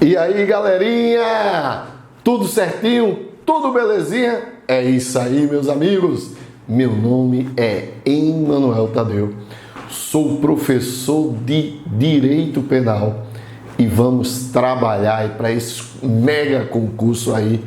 E aí, galerinha? Tudo certinho? Tudo belezinha? É isso aí, meus amigos. Meu nome é Emanuel Tadeu. Sou professor de Direito Penal e vamos trabalhar para esse mega concurso aí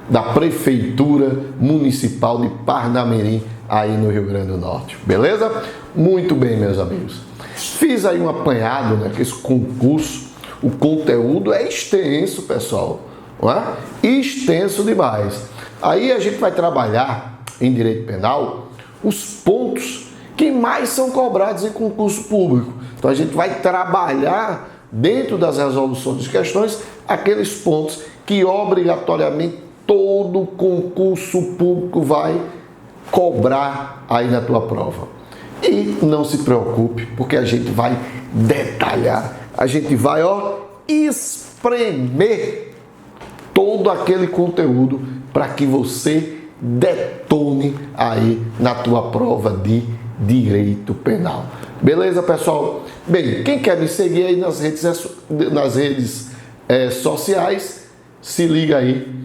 da Prefeitura Municipal de Parnamirim, aí no Rio Grande do Norte. Beleza? Muito bem, meus amigos. Fiz aí um apanhado, né, que esse concurso, o conteúdo é extenso, pessoal, não é? Extenso demais. Aí a gente vai trabalhar em direito penal os pontos que mais são cobrados em concurso público. Então a gente vai trabalhar dentro das resoluções de questões aqueles pontos que obrigatoriamente todo concurso público vai cobrar aí na tua prova. E não se preocupe, porque a gente vai detalhar. A gente vai, espremer todo aquele conteúdo para que você detone aí na tua prova de direito penal. Beleza, pessoal? Bem, quem quer me seguir aí nas redes sociais, se liga aí.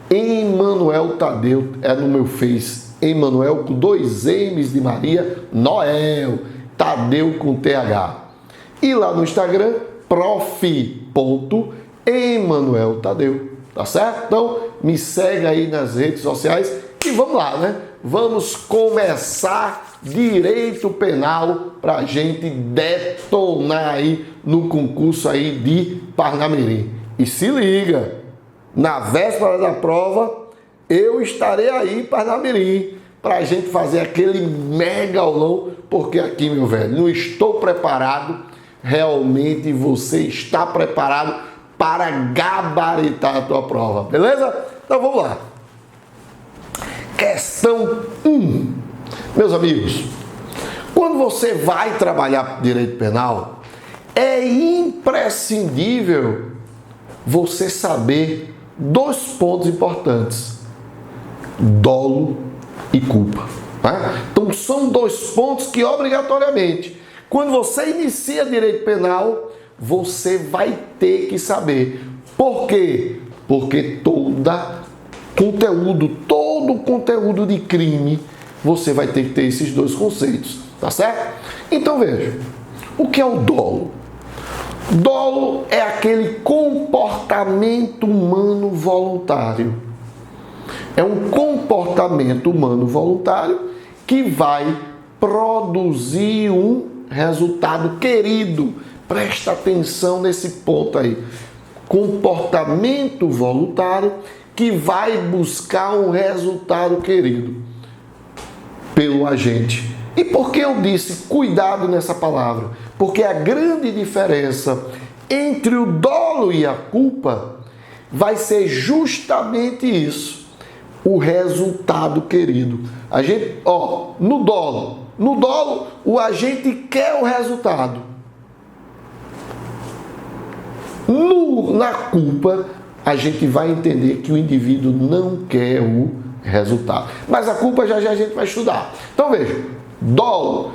Emanuel Tadeu é no meu Face. Emanuel com 2 M's de Maria, Noel, Tadeu com TH. E lá no Instagram, prof.emanueltadeu, tá certo? Então, me segue aí nas redes sociais e vamos lá, né? Vamos começar direito penal pra gente detonar aí no concurso aí de Parnamirim. E se liga, na véspera da prova, eu estarei aí em Parnamirim pra gente fazer aquele mega aulão, porque aqui, meu velho, não estou preparado. Realmente você está preparado para gabaritar a tua prova, beleza? Então vamos lá. Questão 1. Meus amigos, quando você vai trabalhar direito penal, é imprescindível você saber 2 pontos importantes: dolo e culpa. Tá? Então são 2 pontos que obrigatoriamente, quando você inicia direito penal, você vai ter que saber. Por quê? Porque todo conteúdo de crime, você vai ter que ter esses 2 conceitos, tá certo? Então veja, o que é o dolo? Dolo é aquele comportamento humano voluntário. É um comportamento humano voluntário que vai produzir um resultado querido. Presta atenção nesse ponto aí. Comportamento voluntário que vai buscar um resultado querido pelo agente. E por que eu disse cuidado nessa palavra? Porque a grande diferença entre o dolo e a culpa vai ser justamente isso, o resultado querido. A gente, no dolo, o agente quer o resultado. Na culpa, a gente vai entender que o indivíduo não quer o resultado. Mas a culpa já a gente vai estudar. Então veja, dolo,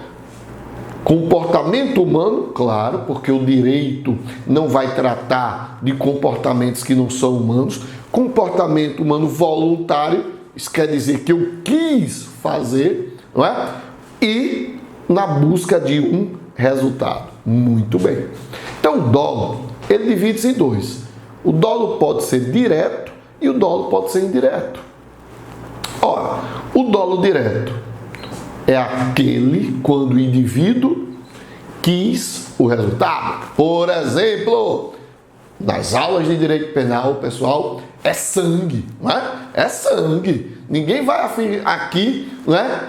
comportamento humano, claro, porque o direito não vai tratar de comportamentos que não são humanos. Comportamento humano voluntário, isso quer dizer que eu quis fazer, não é? E na busca de um resultado. Muito bem. Então, o dolo, ele divide-se em 2. O dolo pode ser direto e o dolo pode ser indireto. Ora, o dolo direto é aquele quando o indivíduo quis o resultado. Por exemplo, nas aulas de direito penal, pessoal, é sangue, não é? É sangue. Ninguém vai aqui, não é,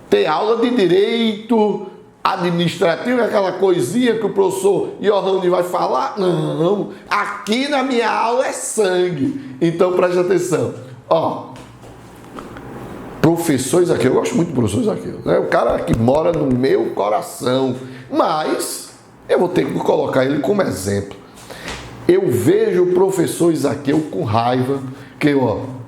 ter aula de direito administrativo, aquela coisinha que o professor Johanny vai falar. Não, aqui na minha aula é sangue. Então preste atenção. Professores aqui, eu gosto muito de professores aqui, né? O cara que mora no meu coração, mas eu vou ter que colocar ele como exemplo. Eu vejo professores aqui, eu com raiva, que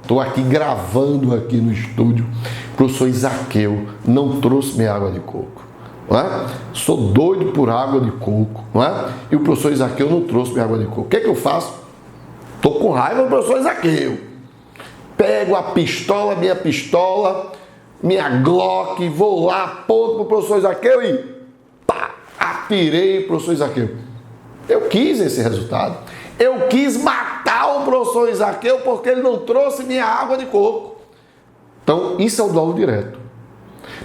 estou aqui gravando aqui no estúdio, o professor Isaqueu não trouxe minha água de coco. Não é? Sou doido por água de coco, não é? E o professor Isaqueu não trouxe minha água de coco. O que é que eu faço? Estou com raiva do professor Isaqueu. Pego a pistola, minha Glock, vou lá, aponto para o professor Isaqueu e pá, atirei o professor Isaqueu. Eu quis esse resultado. Eu quis matar o professor Isaqueu porque ele não trouxe minha água de coco. Então, isso é o dolo direto.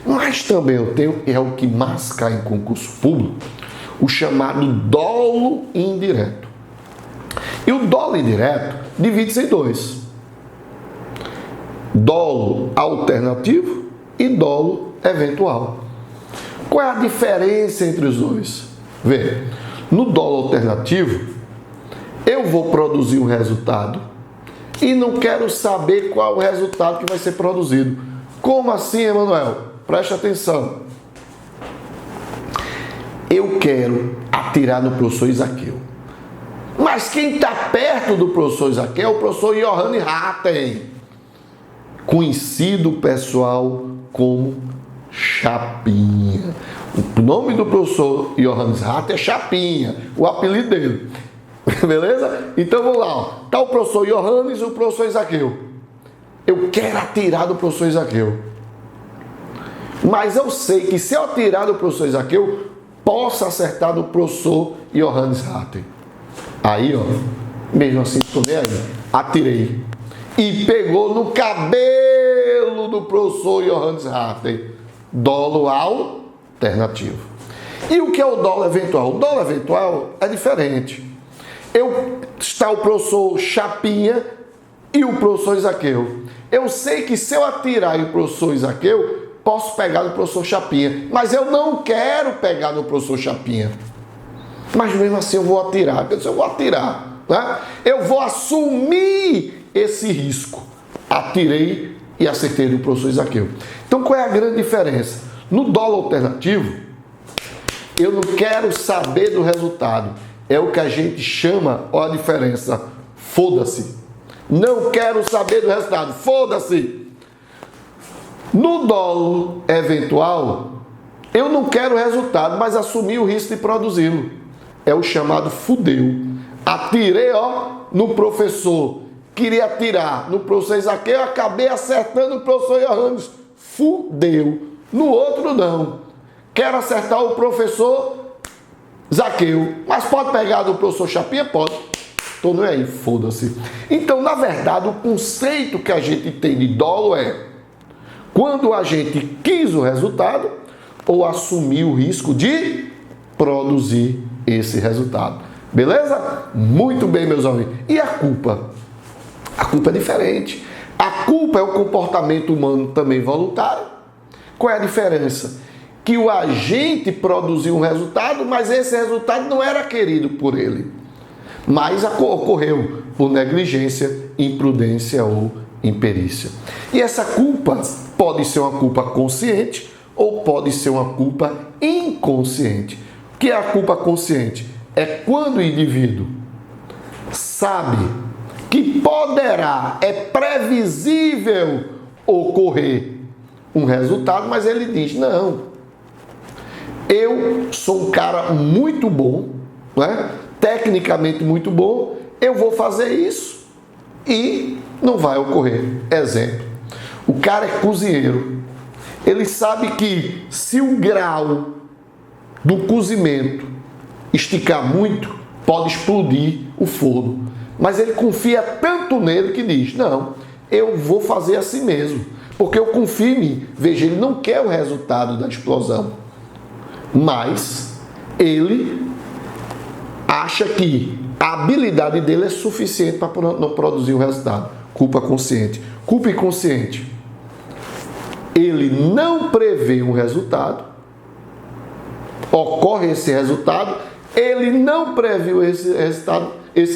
Mas também eu tenho, é o que mais cai em concurso público, o chamado dolo indireto. E o dolo indireto divide-se em dois. Dolo alternativo e dolo eventual. Qual é a diferença entre os dois? Vê, no dolo alternativo, eu vou produzir um resultado e não quero saber qual o resultado que vai ser produzido. Como assim, Emanuel? Preste atenção. Eu quero atirar no professor Isaqueu. Mas quem está perto do professor Isaqueu é o professor Johannes Harten, conhecido pessoal como Chapinha. O nome do professor Johannes Harten é Chapinha, o apelido dele. Beleza? Então vamos lá. Está o professor Johannes e o professor Isaqueu. Eu quero atirar do professor Isaqueu. Mas eu sei que se eu atirar do professor Isaqueu, posso acertar do professor Johannes Harten. Aí, ó, mesmo assim, estou nem aí. Atirei. E pegou no cabelo do professor Johannes Harten. Dolo alternativo. E o que é o dolo eventual? O dolo eventual é diferente. Está o professor Chapinha e o professor Isaqueu. Eu sei que se eu atirar no professor Isaqueu, posso pegar no professor Chapinha. Mas eu não quero pegar no professor Chapinha. Mas mesmo assim eu vou atirar. Eu vou atirar. Né? Eu vou assumir esse risco. Atirei e acertei no professor Isaqueu. Então qual é a grande diferença? No dolo alternativo, eu não quero saber do resultado. É o que a gente chama, olha a diferença, foda-se. Não quero saber do resultado, foda-se. No dolo eventual, eu não quero o resultado, mas assumi o risco de produzi-lo. É o chamado fudeu. Atirei, ó, no professor. Queria atirar no professor Isaqueu, acabei acertando o professor Johannes. Fudeu. No outro, não. Quero acertar o professor Isaqueu. Mas pode pegar do professor Chapinha? Pode. Estou nem aí, foda-se. Então, na verdade, o conceito que a gente tem de dolo é quando a gente quis o resultado ou assumiu o risco de produzir esse resultado. Beleza? Muito bem, meus amigos. E a culpa? A culpa é diferente. A culpa é o comportamento humano também voluntário. Qual é a diferença? Que o agente produziu um resultado, mas esse resultado não era querido por ele. Mas ocorreu por negligência, imprudência ou imperícia. E essa culpa pode ser uma culpa consciente ou pode ser uma culpa inconsciente. O que é a culpa consciente? É quando o indivíduo sabe que poderá, é previsível ocorrer um resultado, mas ele diz, não, eu sou um cara muito bom, né? Tecnicamente muito bom, eu vou fazer isso e não vai ocorrer. Exemplo, o cara é cozinheiro, ele sabe que se o grau do cozimento esticar muito, pode explodir o forno. Mas ele confia tanto nele que diz, não, eu vou fazer assim mesmo, porque eu confio em mim. Veja, ele não quer o resultado da explosão, mas ele acha que a habilidade dele é suficiente para não produzir o resultado. Culpa consciente. Culpa inconsciente. Ele não prevê um resultado, ocorre esse resultado, ele não previu esse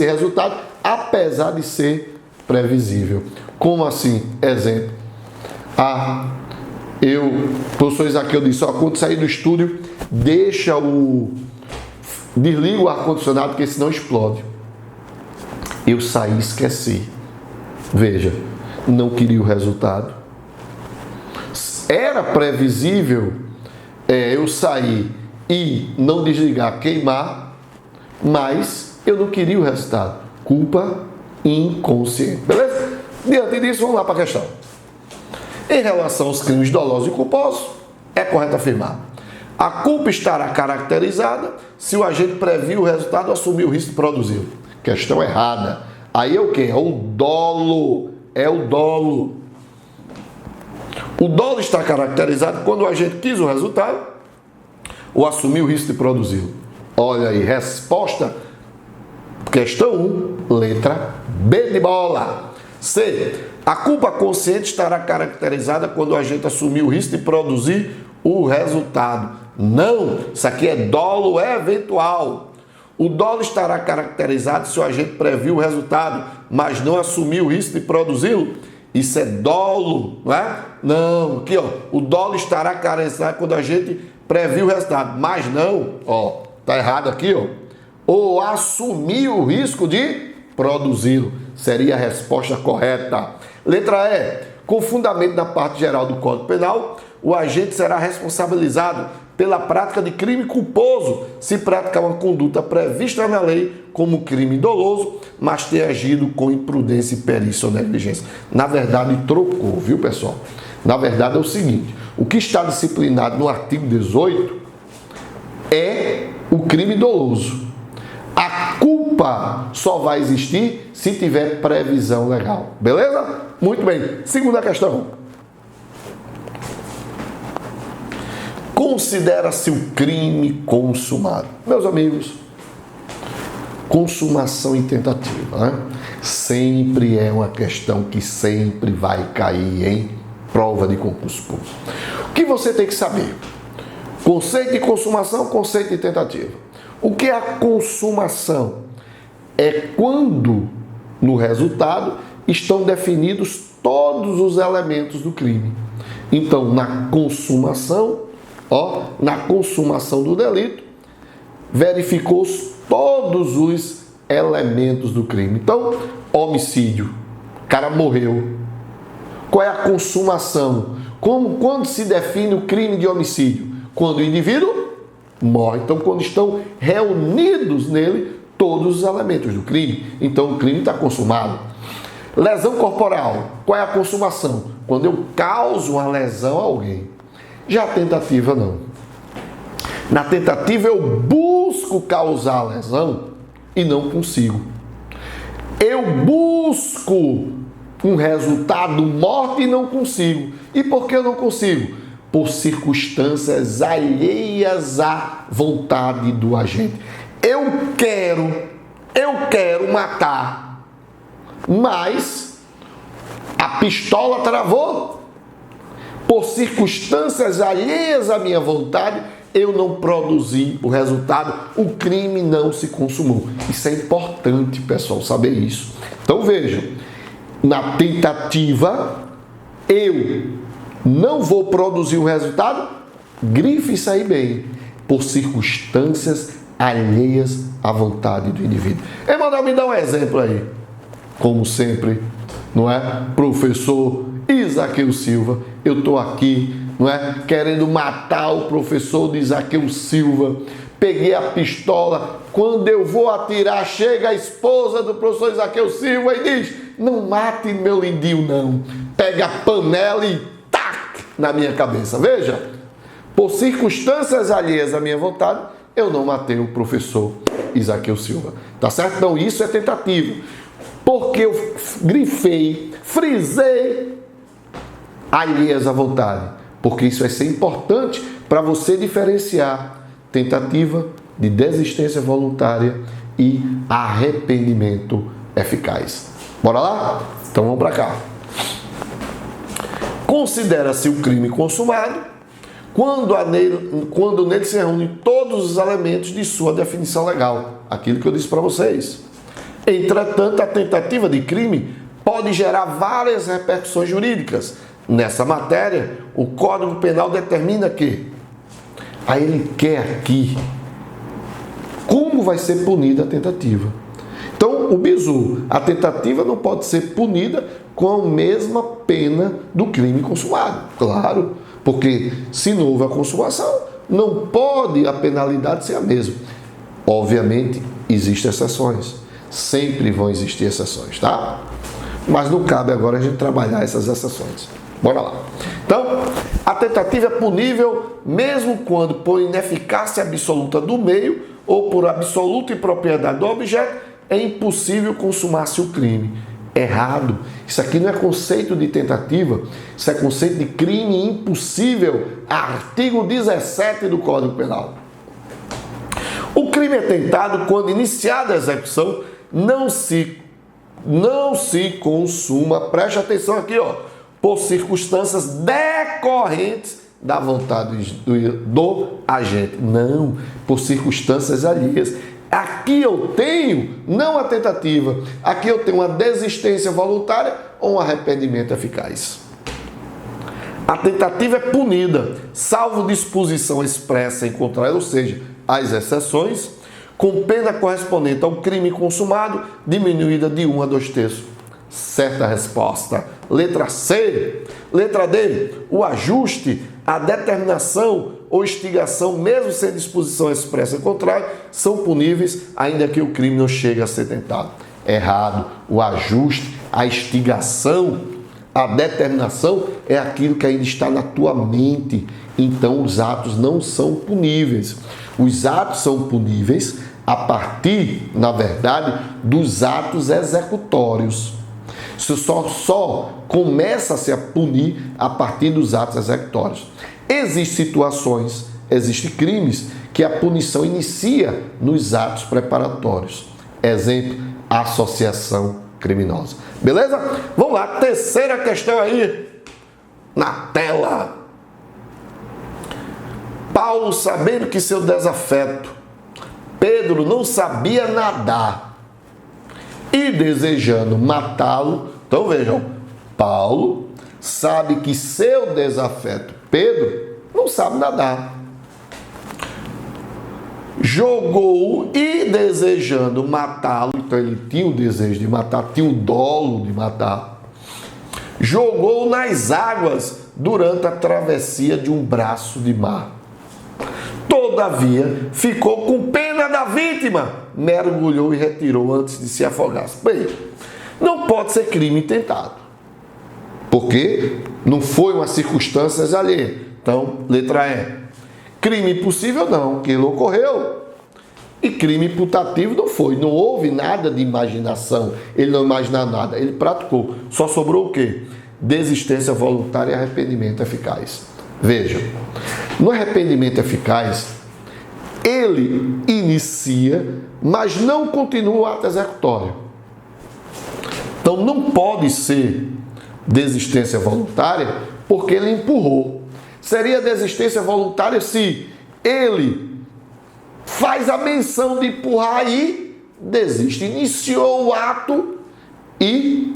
resultado, apesar de ser previsível. Como assim? Exemplo. O professor Isaqueu disse, ó, quando sair do estúdio, desliga o ar-condicionado, porque senão explode. Eu saí e esqueci. Veja, não queria o resultado. Era previsível eu sair e não desligar, queimar, mas eu não queria o resultado. Culpa inconsciente. Beleza? Diante disso, vamos lá para a questão. Em relação aos crimes dolosos e culposos, é correto afirmar: a culpa estará caracterizada se o agente previu o resultado ou assumiu o risco de produzi-lo. Questão errada. Aí é o quê? É o dolo. É o dolo. O dolo está caracterizado quando o agente quis o resultado ou assumiu o risco de produzi-lo. Olha aí, resposta. Questão 1, letra B de bola. C. A culpa consciente estará caracterizada quando o agente assumiu o risco de produzir o resultado. Não, isso aqui é dolo eventual. O dolo estará caracterizado se o agente previu o resultado, mas não assumiu o risco de produzi-lo. Isso é dolo, não é? Não, aqui ó, o dolo estará caracterizado quando a gente previu o resultado, mas não, ó, tá errado aqui, ó. Ou assumiu o risco de produzi-lo. Seria a resposta correta. Letra E. Com fundamento na parte geral do Código Penal, o agente será responsabilizado pela prática de crime culposo se praticar uma conduta prevista na lei como crime doloso, mas ter agido com imprudência, perícia ou negligência. Na verdade, trocou, viu, pessoal? Na verdade, é o seguinte: o que está disciplinado no artigo 18 é o crime doloso. A culpa só vai existir se tiver previsão legal. Beleza? Muito bem. Segunda questão. Considera-se o crime consumado. Meus amigos, consumação e tentativa, né? Sempre é uma questão que sempre vai cair em prova de concurso público. O que você tem que saber? Conceito de consumação, conceito de tentativa. O que é a consumação? É quando, no resultado, estão definidos todos os elementos do crime. Então, na consumação do delito, verificou-se todos os elementos do crime. Então, homicídio, o cara morreu. Qual é a consumação? Quando se define o crime de homicídio? Quando o indivíduo morre. Então, quando estão reunidos nele todos os elementos do crime. Então, o crime está consumado. Lesão corporal. Qual é a consumação? Quando eu causo uma lesão a alguém. Já a tentativa, não. Na tentativa, eu busco causar a lesão e não consigo. Eu busco um resultado morte e não consigo. E por que eu não consigo? Por circunstâncias alheias à vontade do agente. Eu quero matar, mas a pistola travou. Por circunstâncias alheias à minha vontade, eu não produzi o resultado, o crime não se consumou. Isso é importante, pessoal, saber isso. Então vejam, na tentativa, eu não vou produzir o resultado, grife isso aí bem, por circunstâncias alheias à vontade do indivíduo. Emanuel, me dá um exemplo aí. Como sempre, não é? Professor Isaqueu Silva, eu estou aqui, não é? Querendo matar o professor de Isaqueu Silva. Peguei a pistola, quando eu vou atirar, chega a esposa do professor Isaqueu Silva e diz: não mate meu lindinho não. Pega a panela e tac na minha cabeça. Veja, por circunstâncias alheias à minha vontade, eu não matei o professor Isaqueu Silva. Tá certo? Então isso é tentativa. Porque eu grifei, frisei alheias à vontade. Porque isso vai ser importante para você diferenciar tentativa de desistência voluntária e arrependimento eficaz. Bora lá? Então vamos para cá. Considera-se o crime consumado quando nele se reúnem todos os elementos de sua definição legal. Aquilo que eu disse para vocês. Entretanto, a tentativa de crime pode gerar várias repercussões jurídicas. Nessa matéria, o Código Penal determina que aí ele quer aqui como vai ser punida a tentativa. Então, o bizu, a tentativa não pode ser punida com a mesma pena do crime consumado. Claro, porque se não houve a consumação, não pode a penalidade ser a mesma. Obviamente, existem exceções. Sempre vão existir exceções, tá? Mas não cabe agora a gente trabalhar essas exceções. Bora lá. Então, a tentativa é punível mesmo quando, por ineficácia absoluta do meio ou por absoluta impropriedade do objeto, é impossível consumar-se o crime. Errado. Isso aqui não é conceito de tentativa, isso é conceito de crime impossível. Artigo 17 do Código Penal. O crime é tentado quando iniciada a execução não se consuma, preste atenção aqui, ó, por circunstâncias decorrentes da vontade do agente. Não, por circunstâncias alheias. Aqui eu tenho, não a tentativa, aqui eu tenho uma desistência voluntária ou um arrependimento eficaz. A tentativa é punida, salvo disposição expressa em contrário, ou seja, as exceções, com pena correspondente ao crime consumado, diminuída de 1 a 2/3. Certa resposta. Letra C. Letra D. O ajuste, a determinação ou instigação, mesmo sem disposição expressa em contrário, são puníveis, ainda que o crime não chegue a ser tentado. Errado. O ajuste, a instigação, a determinação é aquilo que ainda está na tua mente. Então, os atos não são puníveis. Os atos são puníveis a partir, na verdade, dos atos executórios. Isso só começa-se a punir a partir dos atos executórios. Existem situações, existem crimes que a punição inicia nos atos preparatórios. Exemplo, associação criminosa. Beleza? Vamos lá, terceira questão aí na tela. Paulo, sabendo que seu desafeto, Pedro, não sabia nadar e desejando matá-lo. Então vejam, Paulo sabe que seu desafeto, Pedro, não sabe nadar. Jogou e desejando matá-lo, então ele tinha o desejo de matar, tinha o dolo de matar. Jogou nas águas durante a travessia de um braço de mar. Todavia, ficou com pena da vítima, mergulhou e retirou antes de se afogar. Bem, não pode ser crime tentado, porque não foi uma circunstância alheia. Então, letra E. Crime impossível não, que ele ocorreu. E crime imputativo não foi. Não houve nada de imaginação. Ele não imaginou nada, ele praticou. Só sobrou o quê? Desistência voluntária e arrependimento eficaz. Veja, no arrependimento eficaz, ele inicia, mas não continua o ato executório. Então não pode ser desistência voluntária porque ele empurrou. Seria desistência voluntária se ele faz a menção de empurrar e desiste. Iniciou o ato e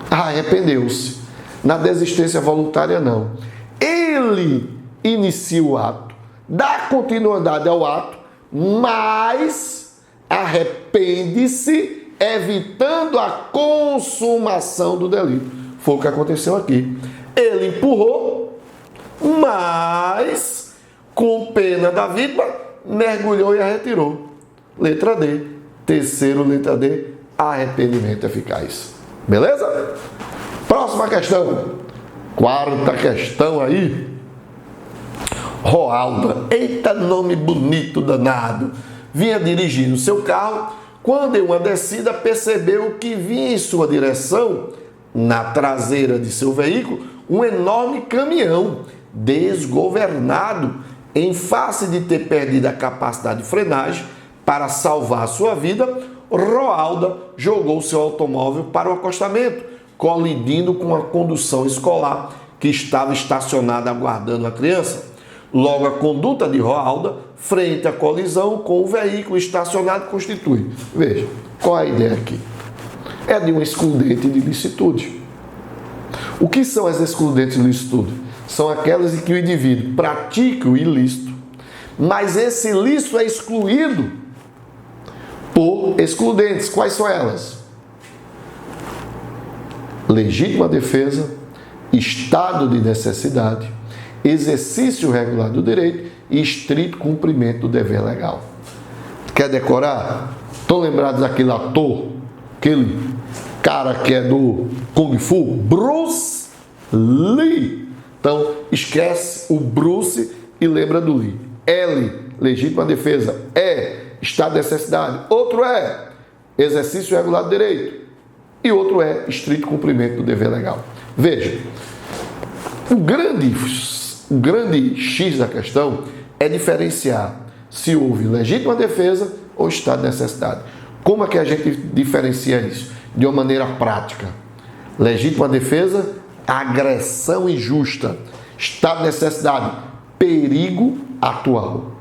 arrependeu-se. Na desistência voluntária não. Ele inicia o ato, dá continuidade ao ato, mas arrepende-se, evitando a consumação do delito. Foi o que aconteceu aqui. Ele empurrou, mas, com pena da vítima, mergulhou e a retirou. Letra D. Terceiro, letra D, arrependimento eficaz. Beleza? Próxima questão. Quarta questão aí. Roalda, eita nome bonito danado, vinha dirigindo seu carro quando em uma descida percebeu que vinha em sua direção, na traseira de seu veículo, um enorme caminhão desgovernado. Em face de ter perdido a capacidade de frenagem para salvar sua vida, Roalda jogou seu automóvel para o acostamento, colidindo com a condução escolar que estava estacionada aguardando a criança. Logo, a conduta de Roalda frente à colisão com o veículo estacionado constitui. Veja, qual é a ideia aqui? É de um excludente de licitude. O que são as excludentes de licitude? São aquelas em que o indivíduo pratica o ilícito, mas esse ilícito é excluído por excludentes. Quais são elas? legítima defesa, estado de necessidade, exercício regular do direito e estrito cumprimento do dever legal. Quer decorar? Estão lembrados daquele ator, aquele cara que é do Kung Fu? Bruce Lee. Então, esquece o Bruce e lembra do Lee. L, legítima defesa. E, estado de necessidade. Outro é exercício regular do direito. E outro é estrito cumprimento do dever legal. Veja, o grande X da questão é diferenciar se houve legítima defesa ou estado de necessidade. Como é que a gente diferencia isso? De uma maneira prática. Legítima defesa, agressão injusta. Estado de necessidade, perigo atual.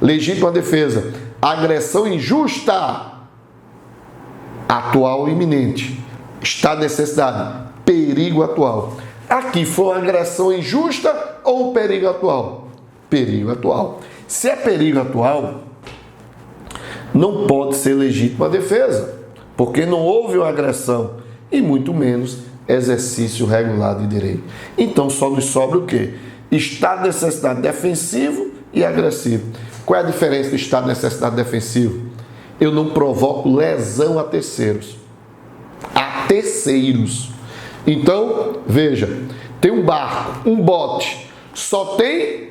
Legítima defesa, agressão injusta, atual ou iminente. Estado de necessidade, perigo atual. Aqui foi uma agressão injusta ou um perigo atual? Perigo atual. Se é perigo atual, não pode ser legítima defesa, porque não houve uma agressão e muito menos exercício regular de direito. Então só nos sobra o quê? Estado de necessidade defensivo e agressivo. Qual é a diferença do estado de necessidade defensivo? Eu não provoco lesão a terceiros. A terceiros. Então, veja, tem um barco, um bote, só tem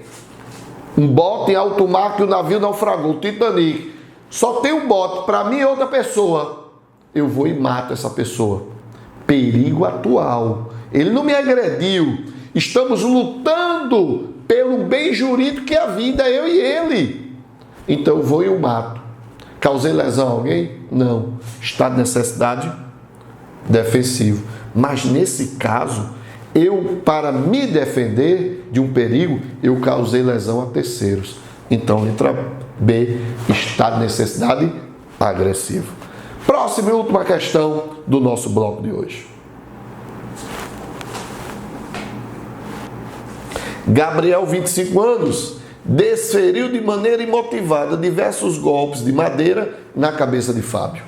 um bote em alto mar que o navio naufragou, o Titanic. Só tem um bote para mim e outra pessoa. Eu vou e mato essa pessoa. Perigo atual. Ele não me agrediu. Estamos lutando pelo bem jurídico que é a vida, eu e ele. Então eu vou e o mato. Causei lesão a alguém? Não. Estado de necessidade defensivo. Mas nesse caso, eu, para me defender de um perigo, eu causei lesão a terceiros. Então, letra B, estado de necessidade agressivo. Próxima e última questão do nosso bloco de hoje. Gabriel, 25 anos, desferiu de maneira imotivada diversos golpes de madeira na cabeça de Fábio.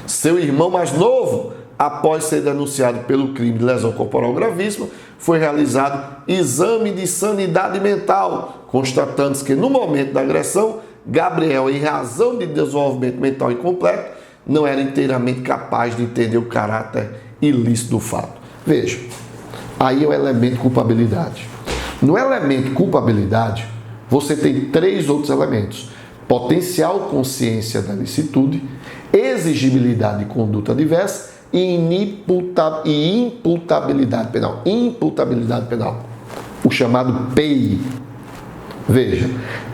Seu irmão mais novo, após ser denunciado pelo crime de lesão corporal gravíssima, foi realizado exame de sanidade mental, constatando-se que no momento da agressão, Gabriel, em razão de desenvolvimento mental incompleto, não era inteiramente capaz de entender o caráter ilícito do fato. Veja, aí é o elemento culpabilidade. No elemento culpabilidade, você tem 3 outros elementos: potencial consciência da licitude, exigibilidade de conduta diversa e imputabilidade penal. Imputabilidade penal. O chamado PEI. Veja,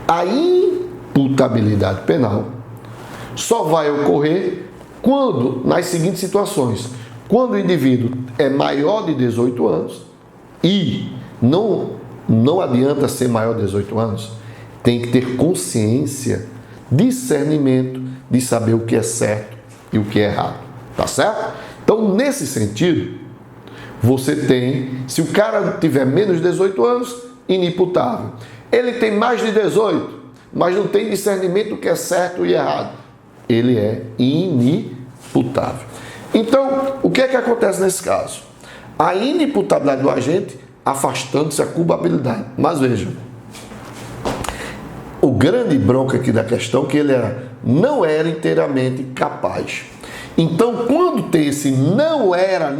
a imputabilidade penal só vai ocorrer quando, nas seguintes situações: quando o indivíduo é maior de 18 anos e não adianta ser maior de 18 anos, tem que ter consciência, discernimento de saber o que é certo e o que é errado. Tá certo? Então, nesse sentido, você tem, se o cara tiver menos de 18 anos, inimputável. Ele tem mais de 18, mas não tem discernimento do que é certo e errado. Ele é inimputável. Então, o que é que acontece nesse caso? A inimputabilidade do agente afastando-se a culpabilidade. Mas veja, o grande bronca aqui da questão é que ele não era inteiramente capaz. Então, quando tem esse não era,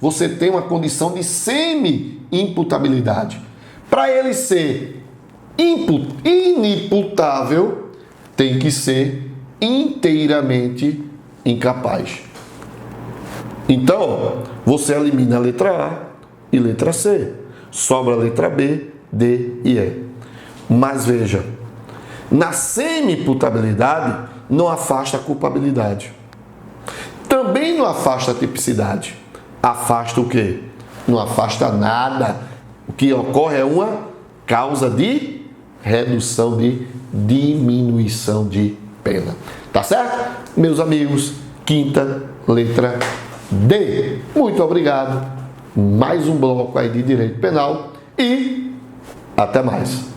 você tem uma condição de semi-imputabilidade. Para ele ser inimputável, tem que ser inteiramente incapaz. Então, você elimina a letra A e letra C. Sobra a letra B, D e E. Mas veja, na semi-imputabilidade não afasta a culpabilidade. Também não afasta a tipicidade. Afasta o quê? Não afasta nada. O que ocorre é uma causa de redução, de diminuição de pena. Tá certo? Meus amigos, quinta letra D. Muito obrigado. Mais um bloco aí de direito penal e até mais.